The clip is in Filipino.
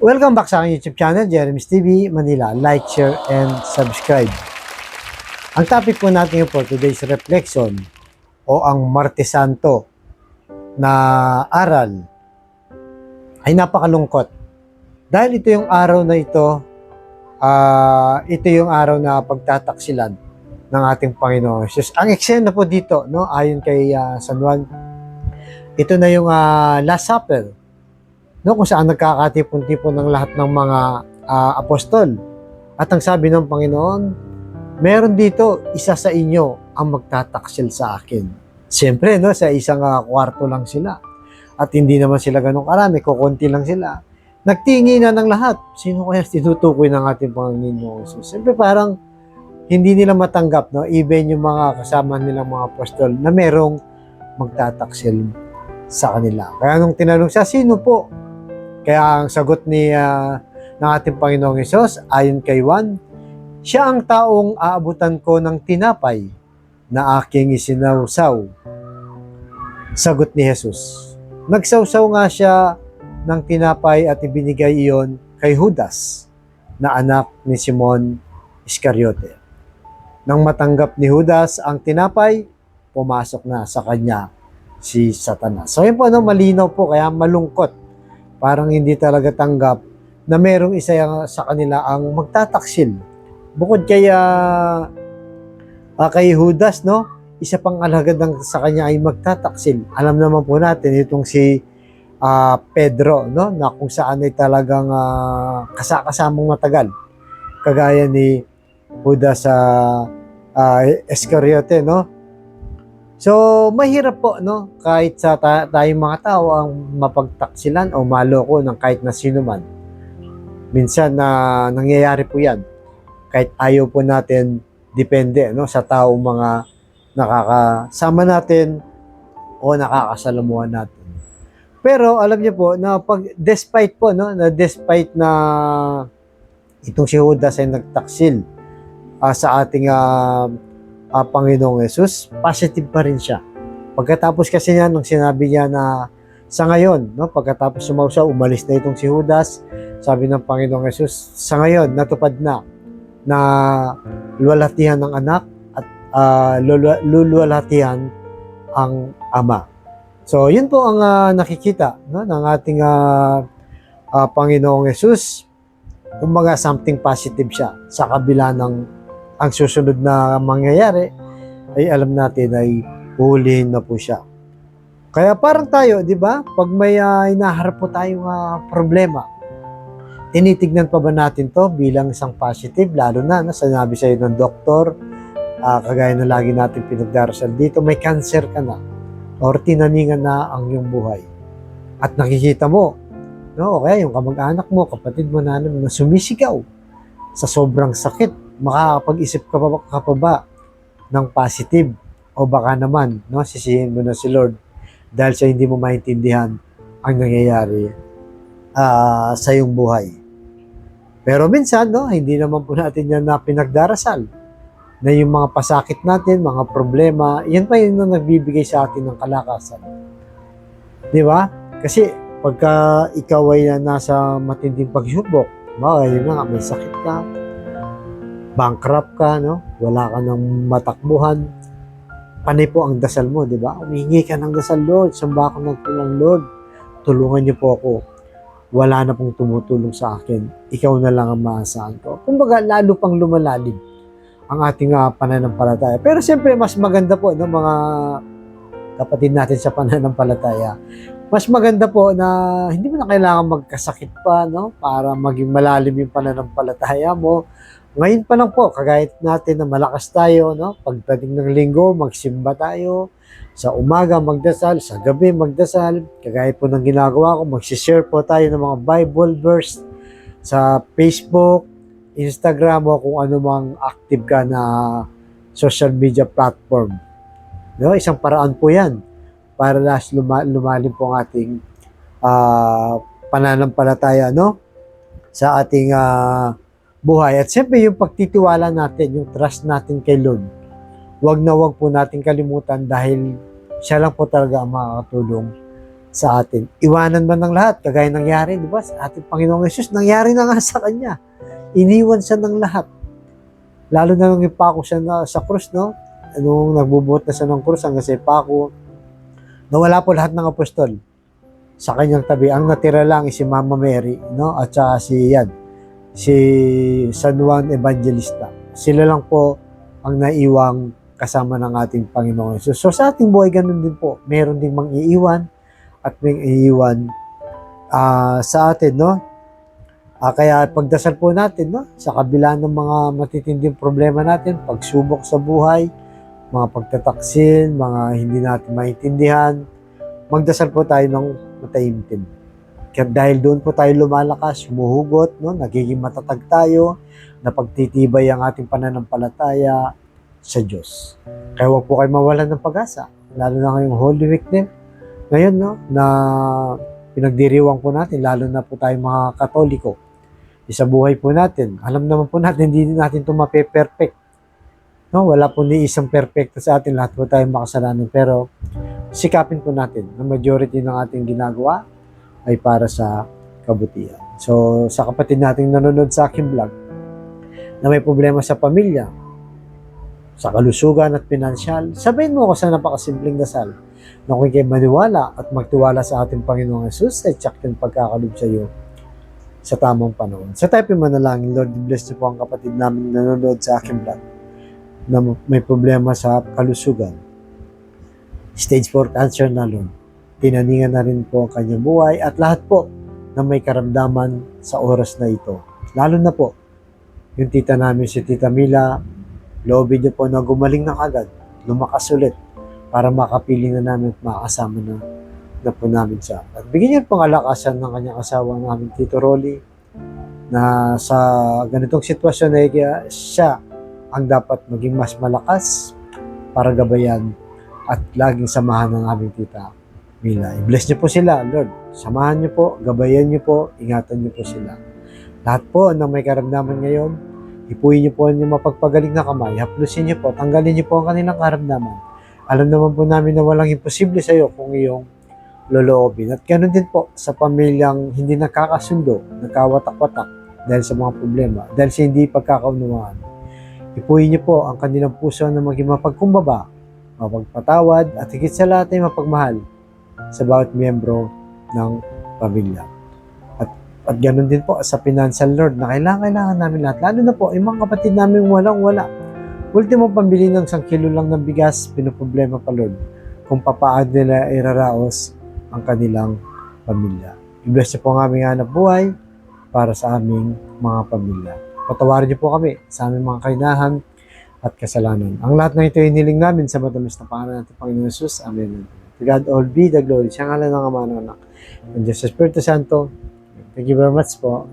Welcome back sa aking YouTube channel, Jeremy's TV Manila. Like, share, and subscribe. Ang topic po natin for today's reflection o ang Martes Santo na aral ay napakalungkot. Dahil ito yung araw na ito yung araw na pagtataksilan ng ating Panginoon Jesus. Ang eksena po dito, no, ayon kay San Juan, ito na yung Last Supper, no, kung saan nagkakatipon-tipon ng lahat ng mga apostol. At ang sabi ng Panginoon, meron dito isa sa inyo ang magtataksil sa akin. Siyempre, no, sa isang kwarto lang sila. At hindi naman sila ganun karami, kukunti lang sila. Nagtingi na ng lahat. Sino kaya tinutukoy ng ating Panginoon Jesus? Siyempre parang hindi nila matanggap, no, even yung mga kasama nilang mga apostol na merong magtataksil sa kanila. Kaya nung tinanong siya, sino po? Kaya ang sagot ng ating Panginoong Hesus, ayon kay Juan, siya ang taong aabutan ko ng tinapay na aking isinawsaw. Sagot ni Jesus. Nagsawsaw nga siya ng tinapay at ibinigay iyon kay Judas, na anak ni Simon Iscariote. Nang matanggap ni Judas ang tinapay, pumasok na sa kanya si Satanas. So yun po, no, malinaw po, kaya malungkot. Parang hindi talaga tanggap na merong isa sa kanila ang magtataksil. Bukod kay Judas, no, isa pang alagad sa kanya ay magtataksil. Alam naman po natin itong si Pedro, no, na kung saan ay talagang kasamang matagal. Kagaya ni Judas Iscariote, no. So, mahirap po, no, kahit sa tayong mga tao ang mapagtaksilan o maloko ng kahit na sino man. Minsan na nangyayari po yan. Kahit ayaw po natin, depende, no, sa taong mga nakakasama natin o nakakasalamuhan natin. Pero alam niyo po na despite na itong si Judas ay nagtaksil sa ating Panginoong Hesus, positive pa rin siya. Pagkatapos kasi niya, nung sinabi niya na sa ngayon, no, pagkatapos sumawsaw, umalis na itong si Judas, sabi ng Panginoong Hesus, sa ngayon, natupad na luwalhatihan ng anak at luluwalhatihan ang ama. So, yun po ang nakikita, no, ng ating Panginoong Hesus. Kumbaga, something positive siya sa kabila ng ang susunod na mangyayari ay alam natin ay huhulihin na po siya. Kaya parang tayo, di ba? Pag may inaharap po tayong problema, tinitignan pa ba natin to bilang isang positive? Lalo na, sinabi sa'yo ng doktor, kagaya na lagi natin pinagdarasal dito, may cancer ka na or tinaningan na ang iyong buhay. At nakikita mo, no, okay, yung kamag-anak mo, kapatid mo na sumisigaw sa sobrang sakit. Makakapag-isip ka pa ba ng positive o baka naman, no, sisihin mo na si Lord dahil sa hindi mo maintindihan ang nangyayari sa iyong buhay. Pero minsan, no, hindi naman po natin yan na pinagdarasal na yung mga pasakit natin, mga problema, yan pa yun na nagbibigay sa atin ng kalakasan. Di ba? Kasi pagka ikaw ay nasa matinding pagsubok, yun na nga, may sakit ka, bankrupt ka, no? Wala ka ng matakbuhan. Panay po ang dasal mo, di ba? Humingi ka ng dasal, Lord. Samba ako nagtulang, Lord. Tulungan niyo po ako. Wala na pong tumutulong sa akin. Ikaw na lang ang maasahan ko. Kumbaga, lalo pang lumalalim ang ating pananampalataya. Pero siyempre, mas maganda po, no, mga kapatid natin sa pananampalataya. Mas maganda po na hindi mo na kailangan magkasakit pa, no, para maging malalim yung pananampalataya mo. Ngayon pa lang po, kagaya natin na malakas tayo, no? Pagdating ng linggo, magsimba tayo. Sa umaga, magdasal. Sa gabi, magdasal. Kagaya po ng ginagawa ko, magsishare po tayo ng mga Bible verse sa Facebook, Instagram, o kung ano mang active ka na social media platform. No? Isang paraan po yan para lumalim po ang ating pananampalataya, no? Sa ating buhay. At siyempre yung pagtitiwala natin, yung trust natin kay Lord, wag na wag po natin kalimutan dahil siya lang po talaga ang makakatulong sa atin. Iwanan man ng lahat, kagaya nangyari, di ba? Sa ating Panginoong Yesus, nangyari na nga sa Kanya. Iniwan siya ng lahat. Lalo na nung ipako siya sa krus, no? Nung nagbubuhat na siya ng krus hanggang sa ipako, nawala po lahat ng apostol sa kanyang tabi. Ang natira lang is si Mama Mary, no? At saka si San Juan Evangelista. Sila lang po ang naiwang kasama ng ating Panginoon Yesus. So sa ating buhay, ganun din po. Meron ding mang-iiwan at may iiwan sa atin, no? Kaya pagdasal po natin, no? Sa kabila ng mga matitinding problema natin, pagsubok sa buhay, mga pagtataksil, mga hindi natin maintindihan, magdasal po tayo ng mataimtim. Kaya dahil doon po tayo lumalakas, humuhugot, no? Nagiging matatag tayo, napagtitibay ang ating pananampalataya sa Diyos. Kaya huwag po kayo mawalan ng pag-asa, lalo na ngayong Holy Week din. Ngayon, no, na pinagdiriwang po natin, lalo na po tayo mga Katoliko, sa buhay po natin. Alam naman po natin, hindi natin ito mape-perfect. No, wala po ni isang perfecto sa atin, lahat po tayo makasalanan. Pero sikapin po natin na majority ng ating ginagawa ay para sa kabutihan. So, sa kapatid nating nanonood sa aking vlog, na may problema sa pamilya, sa kalusugan at pinansyal, sabihin mo ako sa napakasimpleng dasal na kung kayo maniwala at magtiwala sa ating Panginoong Yesus, ay tsak yung pagkakalob sa iyo sa tamang panahon. Sa tayo manalangin, Lord, bless niyo po ang kapatid namin nanonood sa aking vlog na may problema sa kalusugan. Stage 4 cancer na, Lord. Tinaningan na rin po ang kanyang buhay at lahat po na may karamdaman sa oras na ito. Lalo na po, yung tita namin, si Tita Mila, loobin niyo po na gumaling na agad, lumakas ulit, para makapili na namin at makasama na po namin siya. At bigyan niyo pong kalakasan ng kanyang asawa namin, Tito Rolly, na sa ganitong sitwasyon ay siya ang dapat maging mas malakas para gabayan at laging samahan ng aming Tita Mila. I-bless niyo po sila, Lord. Samahan niyo po, gabayan niyo po, ingatan niyo po sila. Lahat po na may karamdaman ngayon, ipuin niyo po ang mapagpagaling na kamay, haplusin niyo po, tanggalin niyo po ang kanilang karamdaman. Alam naman po namin na walang imposible sa iyo kung iyong loloobin. At ganoon din po sa pamilyang hindi nakakasundo, nagkawatak-watak dahil sa mga problema, dahil sa hindi pagkakaunawaan. Ipuin niyo po ang kanilang puso na maging mapagkumbaba, mapagpatawad, at higit sa lahat ay mapagmahal sa bawat miyembro ng pamilya. At ganoon din po sa financial, Lord, na kailangan namin lahat. Lalo na po, yung mga kapatid namin walang-wala. Ultimo pambili ng 1 kilo lang ng bigas, pinoproblema pa, Lord, kung papaano nila iraraos ang kanilang pamilya. I-bless niyo po ang aming hanap buhay para sa aming mga pamilya. Patawarin niyo po kami sa aming mga kainahan at kasalanan. Ang lahat ng ito ay hiniling namin sa matamis na pangalan natin, Panginoon Jesus. Amen. To God all be the glory. Siya ngalan ng Ama ng Anak ng Diyos sa Espiritu Santo. Thank you very much po.